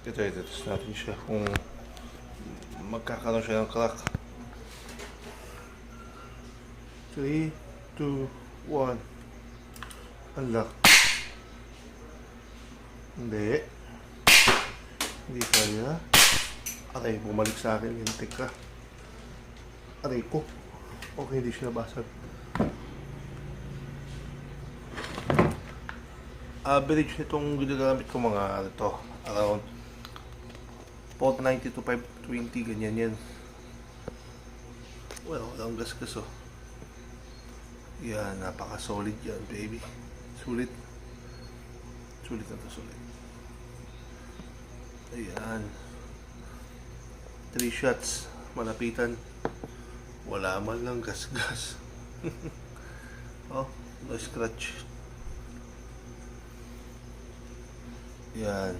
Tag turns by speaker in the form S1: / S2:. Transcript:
S1: Ito, test natin siya kung magkakaroon siya ng crack. 3, 2, 1. Unlock. Hindi. Hindi kaya. Aray, bumalik sa akin. Lintik ka. Aray ko. Okay, hindi siya nabasag. Average nitong ginagamit ko mga ito, around 490 to 520, ganyan yan. Well, walang gas-gas oh. Yan, napaka-solid yan, baby. Sulit. Sulit na to, sulit. Ayan. 3 shots, malapitan. Wala man lang gas-gas. Oh, no scratch. Yan.